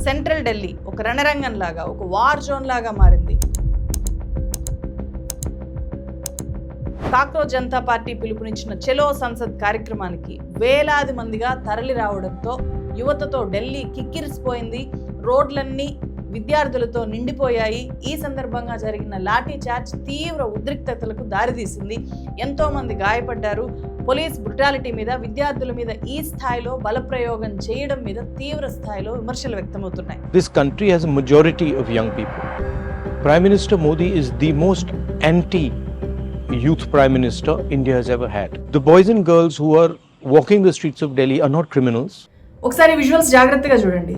Central Delhi ఒక రణరంగం లాగా, ఒక వార్ జోన్ లాగా మారింది. కాక్రోచ్ జనతా పార్టీ పిలుపునిచ్చిన చలో సంసద్ కార్యక్రమానికి వేలాది మందిగా తరలి రావడంతో యువతతో ఢిల్లీ కిక్కిరిసిపోయింది. రోడ్లన్నీ విద్యార్థులతో నిండిపోయాయి. ఈ సందర్భంగా జరిగిన లాఠీ చార్జ్ తీవ్ర ఉద్రిక్తతలకు దారితీసింది. ఎంతో మంది గాయపడ్డారు. పోలీస్ బ్రుటాలిటీ మీద, విద్యార్థుల మీద ఈ స్థాయిలో బలప్రయోగం చేయడం మీద తీవ్ర స్థాయిలో విమర్శలు వ్యక్తమవుతున్నాయి. This country has a majority of young people. Prime Minister Modi is the most anti-youth Prime Minister India has ever had. The boys and girls who are walking the streets of Delhi are not criminals. ఒకసారి visuals జాగ్రత్తగా చూడండి.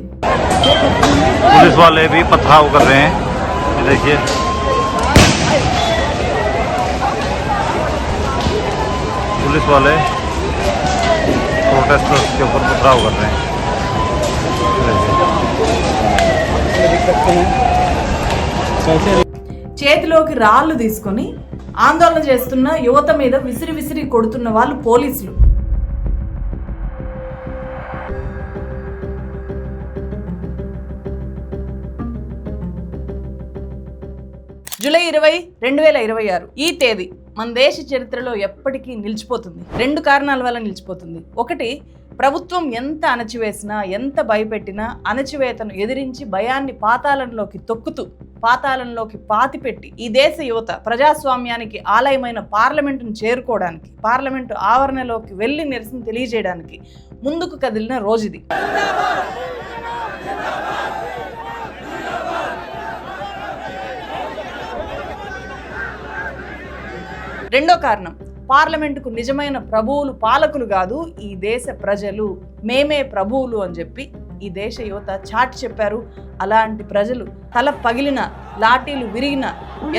Police वाले भी पथराव कर रहे हैं, देखिए पुलिस वाले प्रोटेस्टर्स के ऊपर पथराव कर रहे हैं. చేతిలోకి రాళ్లు తీసుకొని ఆందోళన చేస్తున్న యువత మీద విసిరి విసిరి కొడుతున్న వాళ్ళు పోలీసులు. జూలై 20, 2026 ఈ తేదీ మన దేశ చరిత్రలో ఎప్పటికీ నిలిచిపోతుంది. 2 కారణాల వల్ల నిలిచిపోతుంది. ఒకటి, ప్రభుత్వం ఎంత అణచివేసినా, ఎంత భయపెట్టినా అణచివేతను ఎదిరించి భయాన్ని పాతాళంలోకి తొక్కుతూ, పాతాళంలోకి పాతిపెట్టి ఈ దేశ యువత ప్రజాస్వామ్యానికి ఆలయమైన పార్లమెంటును చేరుకోవడానికి, పార్లమెంటు ఆవరణలోకి వెళ్లి నిరసన తెలియజేయడానికి ముందుకు కదిలిన రోజుది. రెండో కారణం, పార్లమెంటుకు నిజమైన ప్రభువులు పాలకులు కాదు, ఈ దేశ ప్రజలు, మేమే ప్రభువులు అని చెప్పి ఈ దేశ యువత చాటి చెప్పారు. అలాంటి ప్రజలు తల పగిలిన, లాఠీలు విరిగిన,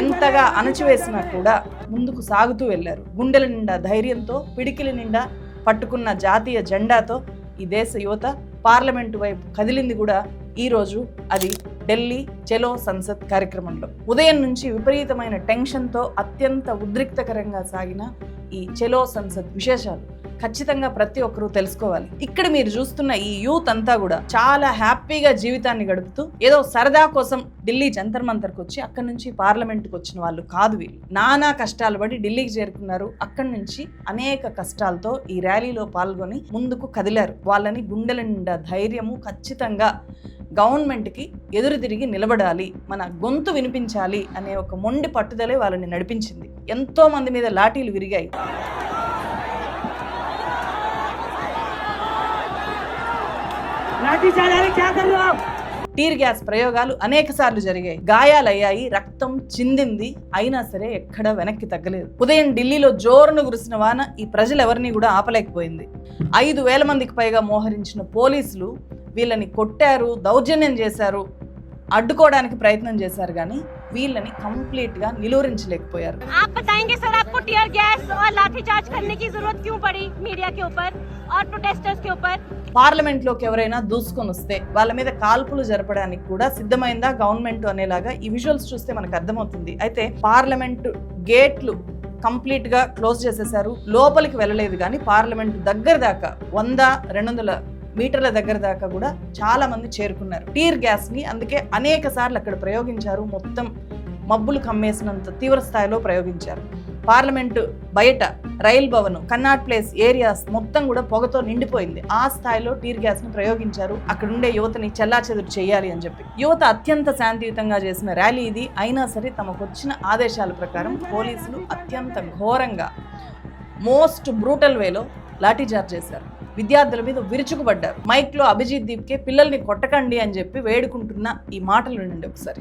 ఎంతగా అణచివేసినా కూడా ముందుకు సాగుతూ వెళ్ళారు. గుండెల నిండా ధైర్యంతో, పిడికిలి నిండా పట్టుకున్న జాతీయ జెండాతో ఈ దేశ యువత పార్లమెంటు వైపు కదిలింది కూడా ఈరోజు. అది ఢిల్లీ చలో సంసద్ కార్యక్రమంలో. ఉదయం నుంచి విపరీతమైన టెన్షన్తో అత్యంత ఉద్రిక్తకరంగా సాగిన ఈ చలో సంసద్ విశేషాలు ఖచ్చితంగా ప్రతి ఒక్కరూ తెలుసుకోవాలి. ఇక్కడ మీరు చూస్తున్న ఈ యూత్ అంతా కూడా చాలా హ్యాపీగా జీవితాన్ని గడుపుతూ ఏదో సరదా కోసం ఢిల్లీ జంతర్ మంతర్కి వచ్చి అక్కడి నుంచి పార్లమెంట్కి వచ్చిన వాళ్ళు కాదు. వీళ్ళు నానా కష్టాలు పడి ఢిల్లీకి చేరుకున్నారు. అక్కడి నుంచి అనేక కష్టాలతో ఈ ర్యాలీలో పాల్గొని ముందుకు కదిలారు. వాళ్ళని గుండెల నిండా ధైర్యము, ఖచ్చితంగా గవర్నమెంట్కి ఎదురు తిరిగి నిలబడాలి, మన గొంతు వినిపించాలి అనే ఒక మొండి పట్టుదలే వాళ్ళని నడిపించింది. ఎంతో మంది మీద లాఠీలు విరిగాయి. టీర్ గ్యాస్ ప్రయోగాలు అనేక సార్లు జరిగాయి. గాయాలయ్యాయి, రక్తం చిందింది. అయినా సరే ఎక్కడ వెనక్కి తగ్గలేదు. ఉదయం ఢిల్లీలో జోరును కురిసిన వాన ఈ ప్రజలు ఎవరిని కూడా ఆపలేకపోయింది. 5,000 మందికి పైగా మోహరించిన పోలీసులు వీళ్ళని కొట్టారు, దౌర్జన్యం చేశారు, అడ్డుకోవడానికి ప్రయత్నం చేశారు, కానీ వీళ్ళని కంప్లీట్ గా నిలువరించలేకపోయారు. పార్లమెంట్ లోకి ఎవరైనా దూసుకొని వస్తే వాళ్ళ మీద కాల్పులు జరపడానికి కూడా సిద్ధమైందా గవర్నమెంట్ అనేలాగా ఈ విజువల్స్ చూస్తే మనకు అర్థమవుతుంది. అయితే పార్లమెంట్ గేట్లు కంప్లీట్ గా క్లోజ్ చేసేశారు. లోపలికి వెళ్ళలేదు, కానీ పార్లమెంట్ దగ్గర దాకా 100-200 మీటర్ల దగ్గర దాకా కూడా చాలా మంది చేరుకున్నారు. టీర్ గ్యాస్ ని అందుకే అనేక సార్లు అక్కడ ప్రయోగించారు. మొత్తం మబ్బులు కమ్మేసినంత తీవ్ర స్థాయిలో ప్రయోగించారు. పార్లమెంటు బయట, rail Bhavan, Connaught place areas మొత్తం కూడా పొగతో నిండిపోయింది. ఆ స్థాయిలో టీర్ గ్యాస్ ని ప్రయోగించారు అక్కడ ఉండే యువతని చెల్లాచెదురు చేయాలి అని చెప్పి. యువత అత్యంత శాంతియుతంగా చేసిన ర్యాలీ ఇది. అయినా సరే తమకు వచ్చిన ఆదేశాల ప్రకారం పోలీసులు అత్యంత ఘోరంగా, మోస్ట్ బ్రూటల్ వేలో లాఠీచార్జ్ చేశారు. విద్యార్థుల మీద విరుచుకుపడ్డారు. మైక్ లో అభిజిత్ దీప్కే పిల్లల్ని కొట్టకండి అని చెప్పి వేడుకుంటున్న ఈ మాటలు వినండి ఒకసారి.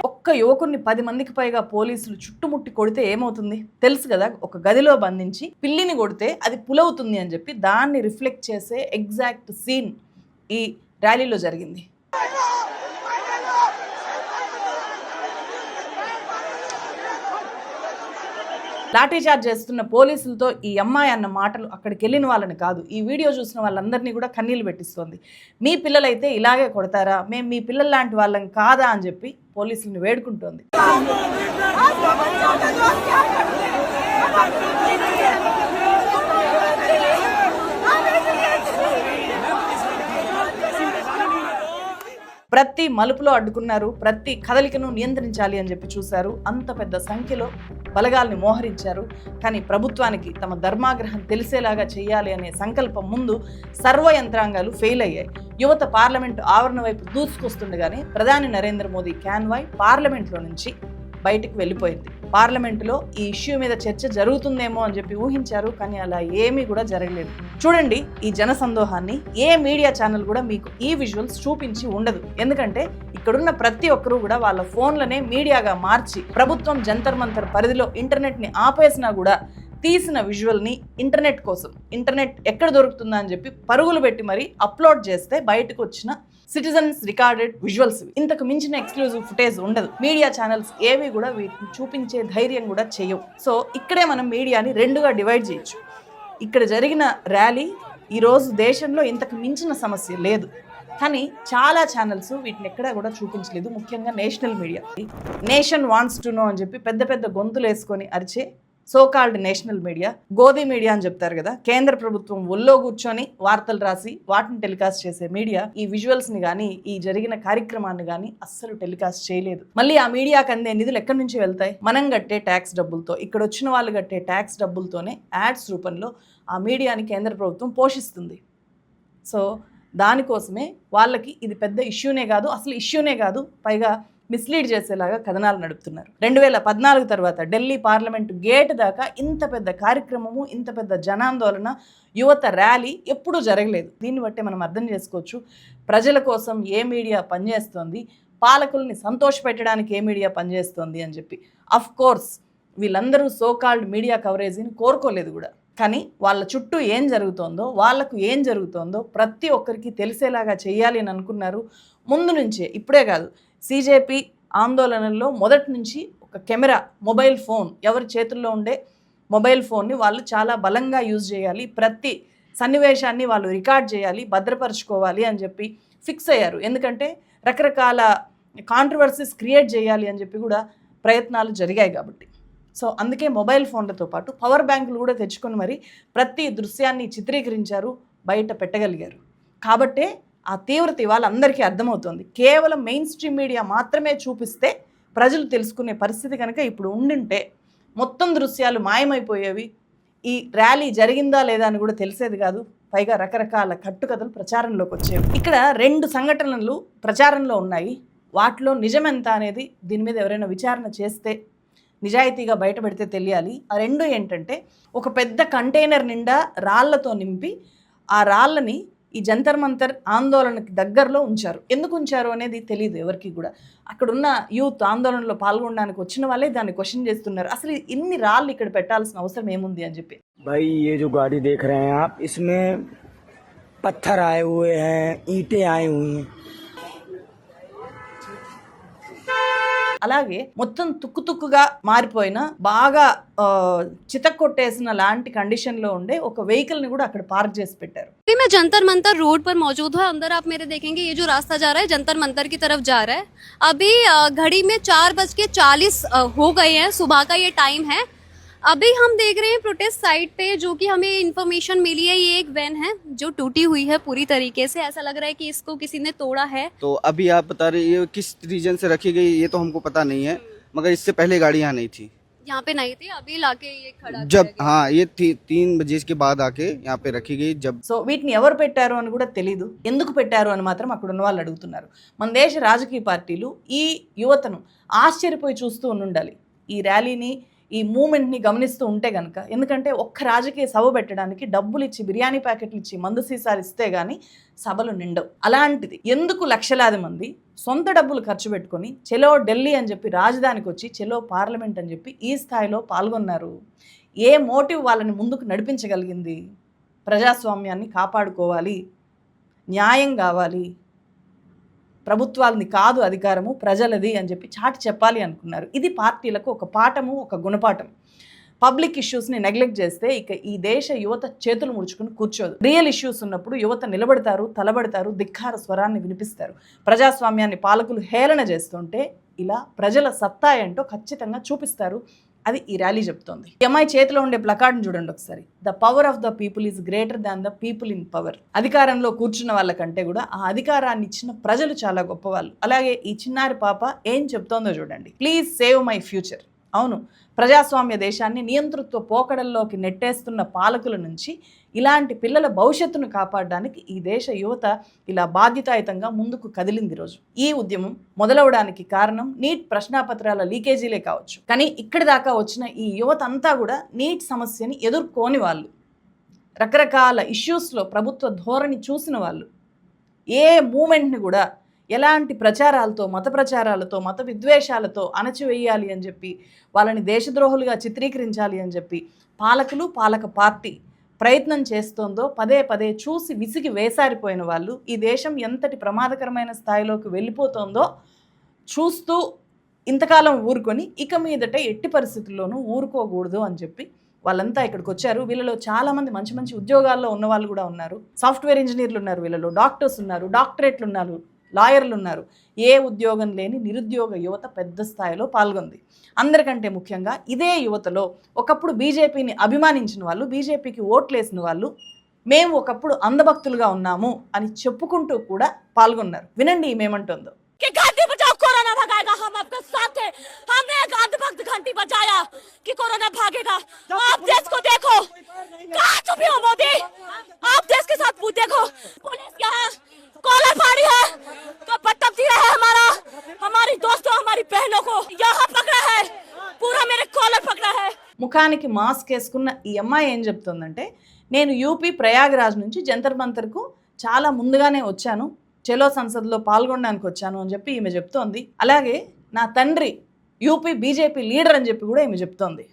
ఒక్క యువకుడిని 10 మందికి పైగా పోలీసులు చుట్టుముట్టి కొడితే ఏమవుతుంది తెలుసు కదా. ఒక గదిలో బంధించి పిల్లిని కొడితే అది పులవుతుంది అని చెప్పి దాన్ని రిఫ్లెక్ట్ చేసే ఎగ్జాక్ట్ సీన్ ఈ ర్యాలీలో జరిగింది. లాఠీ చార్జ్ చేస్తున్న పోలీసులతో ఈ అమ్మాయి అన్న మాటలు అక్కడికి వెళ్ళిన వాళ్ళని కాదు, ఈ వీడియో చూసిన వాళ్ళందరినీ కూడా కన్నీళ్ళు పెట్టిస్తుంది. మీ పిల్లలైతే ఇలాగే కొడతారా, మేము మీ పిల్లల లాంటి వాళ్ళం కాదా అని చెప్పి పోలీసులను వేడుకుంటోంది. ప్రతి మలుపులో అడ్డుకున్నారు, ప్రతి కదలికను నియంత్రించాలి అని చెప్పి చూశారు. అంత పెద్ద సంఖ్యలో బలగాల్ని మోహరించారు. కానీ ప్రభుత్వానికి తమ ధర్మాగ్రహం తెలిసేలాగా చేయాలి అనే సంకల్పం ముందు సర్వ యంత్రాంగాలు ఫెయిల్ అయ్యాయి. యువత పార్లమెంటు ఆవరణ వైపు దూసుకొస్తుండగానే ప్రధాని నరేంద్ర మోదీ కాన్వాయ్ పార్లమెంట్లో నుంచి బయటికి వెళ్ళిపోయింది. పార్లమెంటులో ఈ ఇష్యూ మీద చర్చ జరుగుతుందేమో అని చెప్పి ఊహించారు, కానీ అలా ఏమీ కూడా జరగలేదు. చూడండి ఈ జనసందోహాన్ని. ఏ మీడియా ఛానల్ కూడా మీకు ఈ విజువల్స్ చూపించి ఉండదు. ఎందుకంటే ఇక్కడున్న ప్రతి ఒక్కరూ కూడా వాళ్ళ ఫోన్లనే మీడియాగా మార్చి ప్రభుత్వం జంతర్ మంతర్ పరిధిలో ఇంటర్నెట్ని ఆపేసినా కూడా తీసిన విజువల్ని ఇంటర్నెట్ కోసం, ఇంటర్నెట్ ఎక్కడ దొరుకుతుందా అని చెప్పి పరుగులు పెట్టి మరీ అప్లోడ్ చేస్తే బయటకు వచ్చిన సిటిజన్స్ రికార్డెడ్ విజువల్స్. ఇంతకు మించిన ఎక్స్క్లూజివ్ ఫుటేజ్ ఉండదు. మీడియా ఛానల్స్ ఏవి కూడా వీటిని చూపించే ధైర్యం కూడా చేయవు. సో ఇక్కడే మనం మీడియాని రెండుగా డివైడ్ చేయొచ్చు. ఇక్కడ జరిగిన ర్యాలీ ఈరోజు దేశంలో ఇంతకు మించిన సమస్య లేదు, కానీ చాలా ఛానల్స్ వీటిని ఎక్కడా కూడా చూపించలేదు. ముఖ్యంగా national media. Nation wants to know అని చెప్పి పెద్ద పెద్ద గొంతులు వేసుకొని అరిచే సోకాల్డ్ నేషనల్ మీడియా, గోధి మీడియా అని చెప్తారు కదా, కేంద్ర ప్రభుత్వం ఒళ్ళో కూర్చొని వార్తలు రాసి వాటిని టెలికాస్ట్ చేసే మీడియా ఈ విజువల్స్ ని కానీ ఈ జరిగిన కార్యక్రమాన్ని కానీ అస్సలు టెలికాస్ట్ చేయలేదు. మళ్ళీ ఆ మీడియాకి అందే నిధులు ఎక్కడి నుంచి వెళ్తాయి? మనం కట్టే ట్యాక్స్ డబ్బులతో, ఇక్కడ వచ్చిన వాళ్ళు కట్టే ట్యాక్స్ డబ్బులతోనే యాడ్స్ రూపంలో ఆ మీడియాని కేంద్ర ప్రభుత్వం పోషిస్తుంది. సో దానికోసమే వాళ్ళకి ఇది పెద్ద ఇష్యూనే కాదు, అసలు ఇష్యూనే కాదు, పైగా మిస్లీడ్ చేసేలాగా కథనాలు నడుపుతున్నారు. 2014 తర్వాత ఢిల్లీ పార్లమెంటు గేట్ దాకా ఇంత పెద్ద కార్యక్రమము, ఇంత పెద్ద జనాందోళన, యువత ర్యాలీ ఎప్పుడూ జరగలేదు. దీన్ని బట్టే మనం అర్థం చేసుకోవచ్చు ప్రజల కోసం ఏ మీడియా పనిచేస్తోంది, పాలకుల్ని సంతోషపెట్టడానికి ఏ మీడియా పనిచేస్తోంది అని చెప్పి. అఫ్ కోర్స్ వీళ్ళందరూ సోకాల్డ్ మీడియా కవరేజీని కోరుకోలేదు కూడా, కానీ వాళ్ళ చుట్టూ ఏం జరుగుతోందో, వాళ్లకు ఏం జరుగుతోందో ప్రతి ఒక్కరికి తెలిసేలాగా చేయాలి అని అనుకున్నారు ముందు నుంచే. ఇప్పుడే కాదు, సిజేపీ ఆందోళనల్లో మొదటి నుంచి ఒక కెమెరా, మొబైల్ ఫోన్, ఎవరి చేతుల్లో ఉండే మొబైల్ ఫోన్ని వాళ్ళు చాలా బలంగా యూజ్ చేయాలి, ప్రతి సన్నివేశాన్ని వాళ్ళు రికార్డ్ చేయాలి, భద్రపరచుకోవాలి అని చెప్పి ఫిక్స్ అయ్యారు. ఎందుకంటే రకరకాల కాంట్రవర్సీస్ క్రియేట్ చేయాలి అని చెప్పి కూడా ప్రయత్నాలు జరిగాయి కాబట్టి. సో అందుకే మొబైల్ ఫోన్లతో పాటు పవర్ బ్యాంకులు కూడా తెచ్చుకొని మరి ప్రతి దృశ్యాన్ని చిత్రీకరించారు, బయట పెట్టగలిగారు. కాబట్టే ఆ తీవ్రత వాళ్ళందరికీ అర్థమవుతుంది. కేవలం మెయిన్ స్ట్రీమ్ మీడియా మాత్రమే చూపిస్తే ప్రజలు తెలుసుకునే పరిస్థితి కనుక ఇప్పుడు ఉండింటే మొత్తం దృశ్యాలు మాయమైపోయేవి, ఈ ర్యాలీ జరిగిందా లేదా అని కూడా తెలిసేది కాదు. పైగా రకరకాల కట్టుకథలు ప్రచారంలోకి వచ్చేవి. ఇక్కడ 2 సంఘటనలు ప్రచారంలో ఉన్నాయి. వాటిలో నిజమెంత అనేది దీని మీద ఎవరైనా విచారణ చేస్తే, నిజాయితీగా బయటపెడితే తెలియాలి. ఆ 2 ఏంటంటే, ఒక పెద్ద కంటైనర్ నిండా రాళ్లతో నింపి ఆ రాళ్ళని ఈ జంతర్ మంతర్ ఆందోళనకి దగ్గరలో ఉంచారు. ఎందుకు ఉంచారు అనేది తెలియదు ఎవరికి కూడా. అక్కడున్న యూత్ ఆందోళనలో పాల్గొనడానికి వచ్చిన వాళ్ళే దాన్ని క్వశ్చన్ చేస్తున్నారు, అసలు ఇన్ని రాళ్ళు ఇక్కడ పెట్టాల్సిన అవసరం ఏముంది అని చెప్పి. भाई ये जो गाड़ी देख रहे हैं आप, इसमें पत्थर आए हुए हैं, ईंटें आई हुई हैं. అలాగే మొత్తం తుక్కుతుక్కుగా మారిపోయిన, బాగా చితక్కొట్టేసిన లాంటి కండిషన్లో ఉండే ఒక వెహికల్ని కూడా అక్కడ పార్క్ చేసి పెట్టారు. मैं जंतर मंतर रोड पर मौजूद हूँ. अंदर आप मेरे देखेंगे ये जो रास्ता जा रहा है जंतर मंतर की तरफ जा रहा है. अभी घड़ी में 4:40 हो गए हैं, सुबह का ये टाइम है. अभी हम देख रहे हैं प्रोटेस्ट साइट पे, जो कि हमें इन्फॉर्मेशन मिली है, ये एक वैन है जो टूटी हुई है पूरी तरीके से. ऐसा लग रहा है कि इसको किसी ने तोड़ा है. तो अभी आप बता रहे ये किस रीजन से रखी गई ये तो हमको पता नहीं है, मगर इससे पहले गाड़ी यहाँ नहीं थी, यहाँ पे नहीं थी. अभी लाके ये खड़ा जब किया गया. हाँ ये 3 बजे के बाद आके यहाँ पे रखी गई. जब సో వీటిని ఎవరు పెట్టారు అని కూడా తెలీదు, ఎందుకు పెట్టారు అని మాత్రం అక్కడ ఉన్న వాళ్ళు అడుగుతున్నారు. మన దేశ రాజకీయ పార్టీలు ఈ యువతను ఆశ్చర్యపోయి చూస్తూ ఉండాలి, ఈ ర్యాలీని, ఈ మూమెంట్ని గమనిస్తూ ఉంటే కనుక. ఎందుకంటే ఒక్క రాజకీయ సభ పెట్టడానికి డబ్బులు ఇచ్చి, బిర్యానీ ప్యాకెట్లు ఇచ్చి, మందు సీసాలు ఇస్తే కానీ సభలు నిండవు. అలాంటిది ఎందుకు లక్షలాది మంది సొంత డబ్బులు ఖర్చు పెట్టుకొని చెలో ఢిల్లీ అని చెప్పి రాజధానికి వచ్చి, చెలో పార్లమెంట్ అని చెప్పి ఈ స్థాయిలో పాల్గొన్నారు? ఏ మోటివ్ వాళ్ళని ముందుకు నడిపించగలిగింది? ప్రజాస్వామ్యాన్ని కాపాడుకోవాలి, న్యాయం కావాలి, ప్రభుత్వాలని కాదు అధికారము ప్రజలది అని చెప్పి చాటి చెప్పాలి అనుకున్నారు. ఇది పార్టీలకు ఒక పాఠము, ఒక గుణపాఠం. పబ్లిక్ ఇష్యూస్ని నెగ్లెక్ట్ చేస్తే ఇక ఈ దేశ యువత చేతులు ముడుచుకుని కూర్చోదు. రియల్ ఇష్యూస్ ఉన్నప్పుడు యువత నిలబడతారు, తలబడతారు, ధిక్కార స్వరాన్ని వినిపిస్తారు. ప్రజాస్వామ్యాన్ని పాలకులు హేళన చేస్తుంటే ఇలా ప్రజల సత్తా ఏంటో ఖచ్చితంగా చూపిస్తారు. అది ఈ ర్యాలీ చెప్తోంది. ఈ అమ్మాయి చేతిలో ఉండే ప్లకార్డ్ని చూడండి ఒకసారి. The power of the people is greater than the people in power. అధికారంలో కూర్చున్న వాళ్ళకంటే కూడా ఆ అధికారాన్ని ఇచ్చిన ప్రజలు చాలా గొప్పవాళ్ళు. అలాగే ఈ చిన్నారి పాప ఏం చెప్తోందో చూడండి. Please save my future. అవును, ప్రజాస్వామ్య దేశాన్ని నియంతృత్వ పోకడల్లోకి నెట్టేస్తున్న పాలకుల నుంచి ఇలాంటి పిల్లల భవిష్యత్తును కాపాడడానికి ఈ దేశ యువత ఇలా బాధ్యతాయుతంగా ముందుకు కదిలింది రోజు. ఈ ఉద్యమం మొదలవడానికి కారణం నీట్ ప్రశ్నాపత్రాల లీకేజీలే కావచ్చు. కానీ ఇక్కడి దాకా వచ్చిన ఈ యువత అంతా కూడా నీట్ సమస్యని ఎదుర్కోని వాళ్ళు, రకరకాల ఇష్యూస్లో ప్రభుత్వ ధోరణి చూసిన వాళ్ళు, ఏ మూమెంట్ని కూడా ఎలాంటి ప్రచారాలతో, మత ప్రచారాలతో, మత విద్వేషాలతో అణచివేయాలి అని చెప్పి, వాళ్ళని దేశద్రోహులుగా చిత్రీకరించాలి అని చెప్పి పాలకులు, పాలక పార్టీ ప్రయత్నం చేస్తోందో పదే పదే చూసి విసిగి వేసారిపోయిన వాళ్ళు, ఈ దేశం ఎంతటి ప్రమాదకరమైన స్థాయిలోకి వెళ్ళిపోతుందో చూస్తూ ఇంతకాలం ఊరుకొని ఇక మీదట ఎట్టి పరిస్థితుల్లోనూ ఊరుకోకూడదు అని చెప్పి వాళ్ళంతా ఇక్కడికి వచ్చారు. వీళ్ళలో చాలామంది మంచి మంచి ఉద్యోగాల్లో ఉన్న వాళ్ళు కూడా ఉన్నారు. సాఫ్ట్వేర్ ఇంజనీర్లు ఉన్నారు, వీళ్ళలో డాక్టర్స్ ఉన్నారు, డాక్టరేట్లు ఉన్నారు, లాయర్లు ఉన్నారు. ఏ ఉద్యోగం లేని నిరుద్యోగ యువత పెద్ద స్థాయిలో పాల్గొంది. అందరికంటే ముఖ్యంగా ఇదే యువతలో ఒకప్పుడు బీజేపీని అభిమానించిన వాళ్ళు, బీజేపీకి ఓట్లేసిన వాళ్ళు, మేము ఒకప్పుడు అంధభక్తులుగా ఉన్నాము అని చెప్పుకుంటూ కూడా పాల్గొన్నారు. వినండి ఈమెమంటుందో. कोरोना भगाएगा, हम आपके साथ हैं। हमने एक अंधभक्त घंटी बजाया कि कोरोना भागेगा। आप देश को देखो, कहाँ छुपे हो मोदी? आप देश के साथ देखो, पुलिस यहाँ कॉलर फाड़ी है, तो बदतमीजी है हमारा, हमारी दोस्तों, हमारी बहनों को यहाँ पकड़ा है, पूरा मेरे कॉलर पकड़ा है। ముఖానికి మాస్క్ వేసుకున్న ఈ అమ్మాయి ఏం చెప్తుందంటే, నేను యూపీ ప్రయాగ్రాజ్ నుంచి జంతర్ మంతర్కు చాలా ముందుగానే వచ్చాను, చలో సంసద్లో పాల్గొనడానికి వచ్చాను అని చెప్పి ఈమె చెప్తోంది. అలాగే నా తండ్రి యూపీ బీజేపీ లీడర్ అని చెప్పి కూడా ఈమె చెప్తోంది.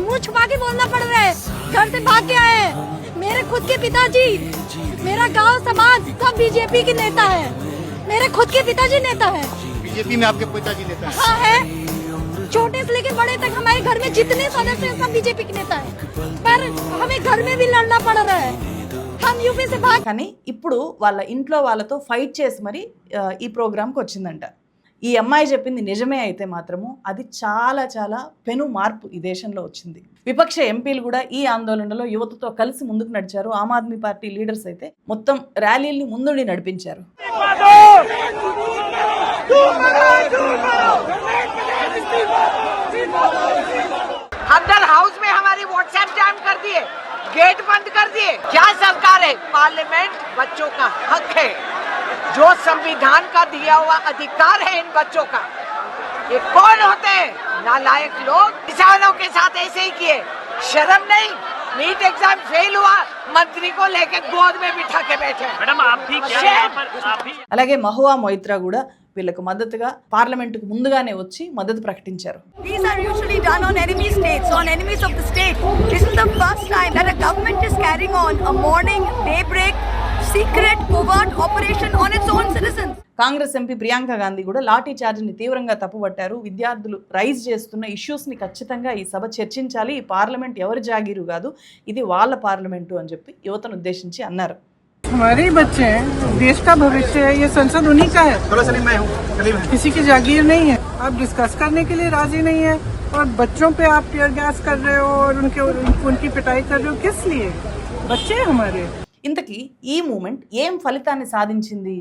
मुंह छुपा के बोलना पड़ रहा है, घर से भाग के आए। मेरे खुद के पिताजी, मेरा गांव समाज सब बीजेपी के नेता है। मेरे खुद के पिताजी नेता है। बीजेपी में आपके पिताजी नेता है? हाँ है, छोटे से लेकर बड़े तक हमारे घर में जितने सदस्य हैं सब बीजेपी के नेता है, पर हमें घर में भी लड़ना पड़ रहा है। हम यूपी से भाग। కానీ ఇప్పుడు వాళ్ళ ఇంట్లో వాళ్ళతో ఫైట్ చేసి మరి ఈ ప్రోగ్రాంకి వచ్చిందంట. ఈ అమ్మాయి చెప్పింది నిజమే అయితే మాత్రము అది చాలా చాలా పెను మార్పు ఈ దేశంలో వచ్చింది. విపక్ష ఎంపీలు కూడా ఈ ఆందోళనలో యువతతో కలిసి ముందుకు నడిచారు. ఆమ్ ఆద్మీ పార్టీ లీడర్స్ అయితే మొత్తం ర్యాలీల్ని ముందుండి నడిపించారు. अंदर हाउस में हमारी व्हाट्सएप जैम कर दिए, गेट बंद कर दिए। क्या सरकार है? पार्लियामेंट बच्चों का हक है, जो संविधान का दिया हुआ अधिकार है इन बच्चों का। ये कौन होते हैं? नालायक लोग किसानों के साथ ऐसे ही किए, शर्म नहीं? नीट एग्जाम फेल हुआ, मंत्री को लेके गोद में बिठा के बैठे। मैडम आप भी क्या आप भी? అలాగే మహువా మొయిత్రా కూడా వీళ్ళకు మద్దతుగా పార్లమెంటుకు ముందుగానే వచ్చి మద్దతు ప్రకటించారు. These are usually done on enemy states, on enemies of the state. This is the first time that a government is carrying on a morning, daybreak, secret, covert operation on its own citizens. Congress MP Priyanka Gandhi కూడా లాఠీ చార్జ్ని తీవ్రంగా తప్పుపట్టారు. విద్యార్థులు rise చేస్తున్న ఇష్యూస్ని ఖచ్చితంగా ఈ సభ చర్చించాలి, ఈ parliament ఎవరి జాగీరు కాదు, ఇది వాళ్ళ పార్లమెంటు అని చెప్పి యువతను ఉద్దేశించి అన్నారు. हमारे बच्चे हैं, देश का भविष्य है, ये संसद उन्हीं का है, किसी की जागीर नहीं है। आप डिस्कस करने के लिए राजी नहीं है और बच्चों पे आप टीयर गैस कर रहे हो और उनकी पिटाई कर रहे हो, किस लिए? बच्चे हमारे। ఇంతకీ ఈ మూమెంట్ ఏం ఫలితాన్ని సాధించింది?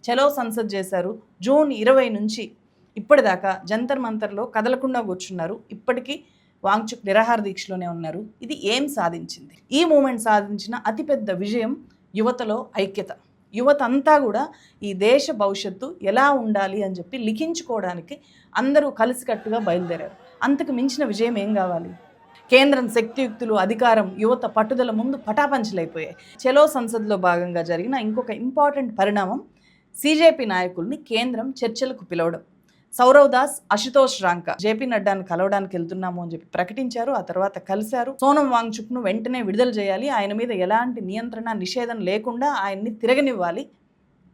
చలో సంసద్ చేశారు. జూన్ 20 నుంచి ఇప్పటిదాకా జంతర్ మంతర్లో కదలకుండా కూర్చున్నారు. ఇప్పటికీ వాంగ్చుక్ నిరాహార దీక్షలోనే ఉన్నారు. ఇది ఏం సాధించింది? ఈ మూమెంట్ సాధించిన అతిపెద్ద విజయం యువతలో ఐక్యత. యువత అంతా కూడా ఈ దేశ భవిష్యత్తు ఎలా ఉండాలి అని చెప్పి లిఖించుకోవడానికి అందరూ కలిసికట్టుగా బయలుదేరారు. అంతకు మించిన విజయం ఏం కావాలి? కేంద్రం శక్తియుక్తులు, అధికారం, యువత పట్టుదల ముందు పటాపంచలైపోయాయి. చలో సంసద్లో భాగంగా జరిగిన ఇంకొక ఇంపార్టెంట్ పరిణామం సీజేపీ నాయకుల్ని కేంద్రం చర్చలకు పిలవడం. సౌరవ్ దాస్, అశుతోష్ రాంకా జేపీ నడ్డాను కలవడానికి వెళ్తున్నాము అని చెప్పి ప్రకటించారు. ఆ తర్వాత కలిశారు. సోనం వాంగ్చుక్ను వెంటనే విడుదల చేయాలి, ఆయన మీద ఎలాంటి నియంత్రణ నిషేధం లేకుండా ఆయన్ని తిరగనివ్వాలి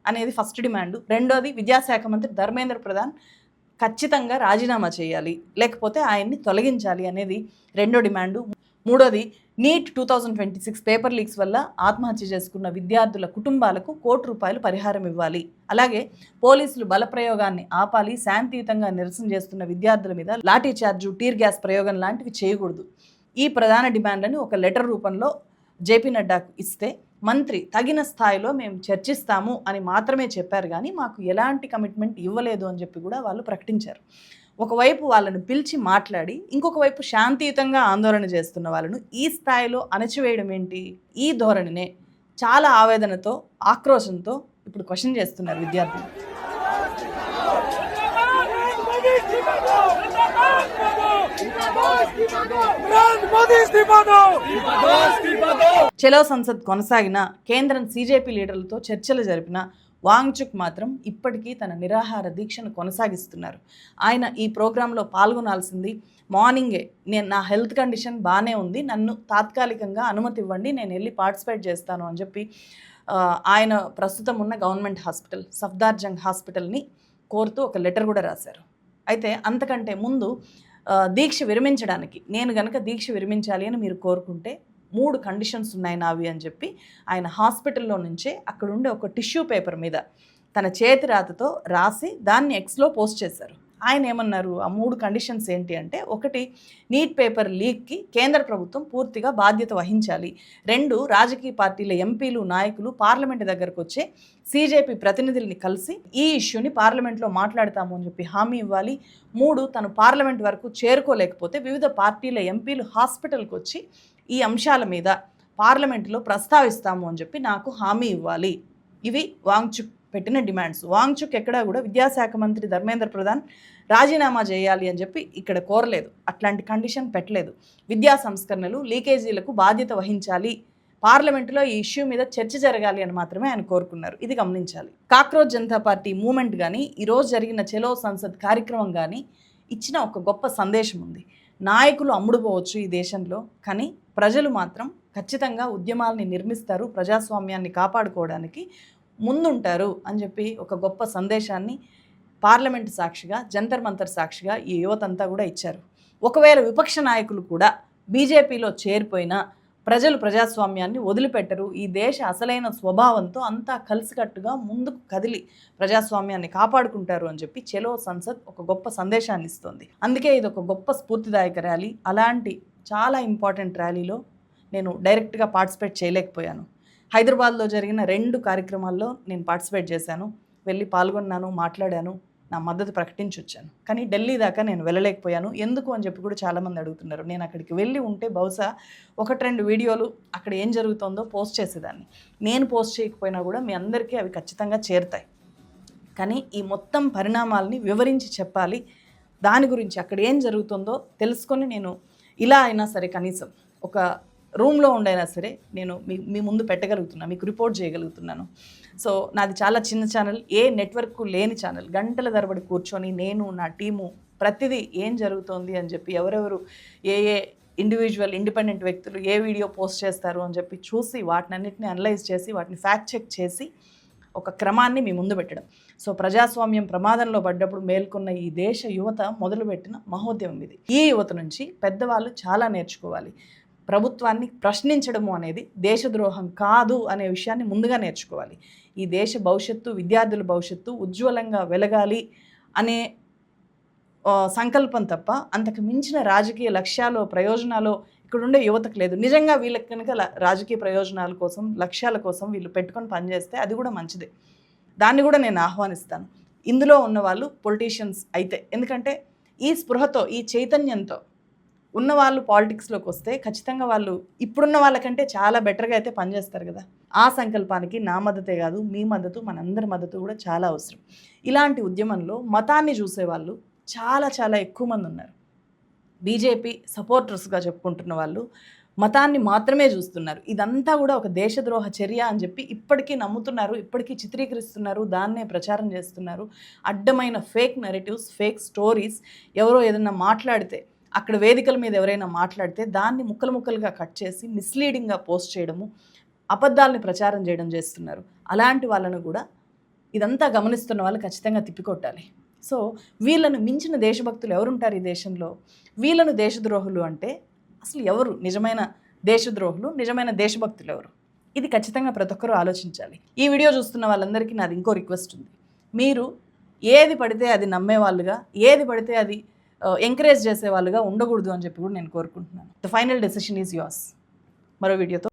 అనేది ఫస్ట్ డిమాండ్. రెండోది, విద్యాశాఖ మంత్రి ధర్మేంద్ర ప్రధాన్ ఖచ్చితంగా రాజీనామా చేయాలి, లేకపోతే ఆయన్ని తొలగించాలి అనేది రెండో డిమాండు. మూడోది, నీట్ 2026 పేపర్ లీక్స్ వల్ల ఆత్మహత్య చేసుకున్న విద్యార్థుల కుటుంబాలకు ₹1 పరిహారం ఇవ్వాలి. అలాగే పోలీసులు బలప్రయోగాన్ని ఆపాలి, శాంతియుతంగా నిరసన చేస్తున్న విద్యార్థుల మీద లాఠీ చార్జు, టీర్ గ్యాస్ ప్రయోగం లాంటివి చేయకూడదు. ఈ ప్రధాన డిమాండ్లను ఒక లెటర్ రూపంలో జేపీ నడ్డాకు ఇస్తే మంత్రి తగిన స్థాయిలో మేము చర్చిస్తాము అని మాత్రమే చెప్పారు, కానీ మాకు ఎలాంటి కమిట్మెంట్ ఇవ్వలేదు అని చెప్పి కూడా వాళ్ళు ప్రకటించారు. ఒకవైపు వాళ్ళను పిలిచి మాట్లాడి, ఇంకొక వైపు శాంతియుతంగా ఆందోళన చేస్తున్న వాళ్ళను ఈ స్థాయిలో అణచివేయడం ఏంటి? ఈ ధోరణినే చాలా ఆవేదనతో, ఆక్రోశంతో ఇప్పుడు క్వశ్చన్ చేస్తున్నారు విద్యార్థులు. చలో సంసద్ కొనసాగిన, కేంద్రం సీజేపీ లీడర్లతో చర్చలు జరిపిన వాంగ్చుక్ మాత్రం ఇప్పటికీ తన నిరాహార దీక్షను కొనసాగిస్తున్నారు. ఆయన ఈ ప్రోగ్రాంలో పాల్గొనాల్సింది మార్నింగే. నా హెల్త్ కండిషన్ బాగానే ఉంది, నన్ను తాత్కాలికంగా అనుమతి ఇవ్వండి, నేను వెళ్ళి పార్టిసిపేట్ చేస్తాను అని చెప్పి ఆయన ప్రస్తుతం ఉన్న గవర్నమెంట్ హాస్పిటల్ సఫ్దార్జంగ్ హాస్పిటల్ని కోరుతూ ఒక లెటర్ కూడా రాశారు. అయితే అంతకంటే ముందు దీక్ష విరమించడానికి, నేను గనక దీక్ష విరమించాలి అని మీరు కోరుకుంటే 3 కండిషన్స్ ఉన్నాయి నావి అని చెప్పి ఆయన హాస్పిటల్లో నుంచే అక్కడుండే ఒక టిష్యూ పేపర్ మీద తన చేతి రాతతో రాసి దాన్ని ఎక్స్లో పోస్ట్ చేశారు. ఆయన ఏమన్నారు, ఆ 3 కండిషన్స్ ఏంటి అంటే, 1, నీట్ పేపర్ లీక్కి కేంద్ర ప్రభుత్వం పూర్తిగా బాధ్యత వహించాలి. 2, రాజకీయ పార్టీల ఎంపీలు, నాయకులు పార్లమెంట్ దగ్గరకు వచ్చే సీజేపీ ప్రతినిధుల్ని కలిసి ఈ ఇష్యూని పార్లమెంట్లో మాట్లాడతాము అని చెప్పి హామీ ఇవ్వాలి. 3, తను పార్లమెంట్ వరకు చేరుకోలేకపోతే వివిధ పార్టీల ఎంపీలు హాస్పిటల్కి వచ్చి ఈ అంశాల మీద పార్లమెంట్లో ప్రస్తావిస్తాము అని చెప్పి నాకు హామీ ఇవ్వాలి. ఇవి వాంగ్చుక్ పెట్టిన డిమాండ్స్. వాంగ్చుక్ ఎక్కడా కూడా విద్యాశాఖ మంత్రి ధర్మేంద్ర ప్రధాన్ రాజీనామా చేయాలి అని చెప్పి ఇక్కడ కోరలేదు, అట్లాంటి కండిషన్ పెట్టలేదు. విద్యా సంస్కరణలు, లీకేజీలకు బాధ్యత వహించాలి, పార్లమెంటులో ఈ ఇష్యూ మీద చర్చ జరగాలి అని మాత్రమే ఆయన కోరుకున్నారు. ఇది గమనించాలి. కాక్రోచ్ జనతా పార్టీ మూమెంట్ కానీ, ఈరోజు జరిగిన చలో సంసద్ కార్యక్రమం కానీ ఇచ్చిన ఒక గొప్ప సందేశం ఉంది. నాయకులు అమ్ముడుపోవచ్చు ఈ దేశంలో, కానీ ప్రజలు మాత్రం ఖచ్చితంగా ఉద్యమాల్ని నిర్మిస్తారు, ప్రజాస్వామ్యాన్ని కాపాడుకోవడానికి ముందుంటారు అని చెప్పి ఒక గొప్ప సందేశాన్ని పార్లమెంట్ సాక్షిగా, జంతర్ మంతర్ సాక్షిగా ఈ యువతంతా కూడా ఇచ్చారు. ఒకవేళ విపక్ష నాయకులు కూడా బీజేపీలో చేరిపోయినా ప్రజలు ప్రజాస్వామ్యాన్ని వదిలిపెట్టరు, ఈ దేశ అసలైన స్వభావంతో అంతా కలిసికట్టుగా ముందుకు కదిలి ప్రజాస్వామ్యాన్ని కాపాడుకుంటారు అని చెప్పి చలో సంసద్ ఒక గొప్ప సందేశాన్ని ఇస్తుంది. అందుకే ఇది ఒక గొప్ప స్ఫూర్తిదాయక ర్యాలీ. అలాంటి చాలా ఇంపార్టెంట్ ర్యాలీలో నేను డైరెక్ట్గా పార్టిసిపేట్ చేయలేకపోయాను. హైదరాబాద్లో జరిగిన 2 కార్యక్రమాల్లో నేను పార్టిసిపేట్ చేశాను, వెళ్ళి పాల్గొన్నాను, మాట్లాడాను, నా మద్దతు ప్రకటించి వచ్చాను. కానీ ఢిల్లీ దాకా నేను వెళ్ళలేకపోయాను. ఎందుకు అని చెప్పి కూడా చాలామంది అడుగుతున్నారు. నేను అక్కడికి వెళ్ళి ఉంటే బహుశా 1-2 వీడియోలు అక్కడ ఏం జరుగుతుందో పోస్ట్ చేసేదాన్ని. నేను పోస్ట్ చేయకపోయినా కూడా మీ అందరికీ అవి ఖచ్చితంగా చేరుతాయి. కానీ ఈ మొత్తం పరిణామాలని వివరించి చెప్పాలి, దాని గురించి అక్కడ ఏం జరుగుతుందో తెలుసుకొని నేను ఇలా అయినా సరే కనీసం ఒక రూమ్లో ఉండైనా సరే నేను మీ ముందు పెట్టగలుగుతున్నాను, మీకు రిపోర్ట్ చేయగలుగుతున్నాను. సో నాది చాలా చిన్న ఛానల్, ఏ నెట్వర్క్ లేని ఛానల్. గంటల తరబడి కూర్చొని నేను, నా టీము ప్రతిదీ ఏం జరుగుతోంది అని చెప్పి, ఎవరెవరు ఏ ఇండివిజువల్ ఇండిపెండెంట్ వ్యక్తులు ఏ వీడియో పోస్ట్ చేస్తారు అని చెప్పి చూసి వాటినన్నిటిని అనలైజ్ చేసి వాటిని ఫ్యాక్ట్ చెక్ చేసి ఒక క్రమాన్ని మీ ముందు పెట్టడం. సో ప్రజాస్వామ్యం ప్రమాదంలో పడ్డప్పుడు మేల్కొన్న ఈ దేశ యువత మొదలుపెట్టిన మహోద్యమం ఇది. ఈ యువత నుంచి పెద్దవాళ్ళు చాలా నేర్చుకోవాలి. ప్రభుత్వాన్ని ప్రశ్నించడము అనేది దేశద్రోహం కాదు అనే విషయాన్ని ముందుగా నేర్చుకోవాలి. ఈ దేశ భవిష్యత్తు, విద్యార్థుల భవిష్యత్తు ఉజ్వలంగా వెలగాలి అనే సంకల్పం తప్ప అంతకు మించిన రాజకీయ లక్ష్యాలు, ప్రయోజనాలు ఇక్కడుండే యువతకు లేదు. నిజంగా వీళ్ళకి కనుక రాజకీయ ప్రయోజనాల కోసం, లక్ష్యాల కోసం వీళ్ళు పెట్టుకొని పనిచేస్తే అది కూడా మంచిదే, దాన్ని కూడా నేను ఆహ్వానిస్తాను. ఇందులో ఉన్న వాళ్ళు పొలిటీషియన్స్ అయితే, ఎందుకంటే ఈ స్పృహతో, ఈ చైతన్యంతో ఉన్నవాళ్ళు పాలిటిక్స్లోకి వస్తే ఖచ్చితంగా వాళ్ళు ఇప్పుడున్న వాళ్ళకంటే చాలా బెటర్గా అయితే పనిచేస్తారు కదా. ఆ సంకల్పానికి నా మద్దతే కాదు, మీ మద్దతు, మనందరి మద్దతు కూడా చాలా అవసరం. ఇలాంటి ఉద్యమంలో మతాన్ని చూసేవాళ్ళు చాలా చాలా ఎక్కువ మంది ఉన్నారు. బీజేపీ సపోర్టర్స్గా చెప్పుకుంటున్న వాళ్ళు మతాన్ని మాత్రమే చూస్తున్నారు. ఇదంతా కూడా ఒక దేశద్రోహ చర్య అని చెప్పి ఇప్పటికీ నమ్ముతున్నారు, ఇప్పటికీ చిత్రీకరిస్తున్నారు, దాన్నే ప్రచారం చేస్తున్నారు. అడ్డమైన ఫేక్ నెరేటివ్స్, ఫేక్ స్టోరీస్, ఎవరో ఏదైనా మాట్లాడితే, అక్కడ వేదికల మీద ఎవరైనా మాట్లాడితే దాన్ని ముక్కలు ముక్కలుగా కట్ చేసి మిస్లీడింగ్గా పోస్ట్ చేయడము, అబద్ధాలని ప్రచారం చేయడం చేస్తున్నారు. అలాంటి వాళ్ళను కూడా ఇదంతా గమనిస్తున్న వాళ్ళు ఖచ్చితంగా తిప్పికొట్టాలి. సో వీళ్ళను మించిన దేశభక్తులు ఎవరుంటారు ఈ దేశంలో? వీళ్ళను దేశద్రోహులు అంటే అసలు ఎవరు నిజమైన దేశద్రోహులు, నిజమైన దేశభక్తులు ఎవరు? ఇది ఖచ్చితంగా ప్రతి ఒక్కరూ ఆలోచించాలి. ఈ వీడియో చూస్తున్న వాళ్ళందరికీ నాది ఇంకో రిక్వెస్ట్ ఉంది. మీరు ఏది పడితే అది నమ్మేవాళ్ళుగా, ఏది పడితే అది ఎంకరేజ్ చేసేవాళ్ళుగా ఉండకూడదు అని చెప్పి కూడా నేను కోరుకుంటున్నాను. The final decision is yours. మరో వీడియోతో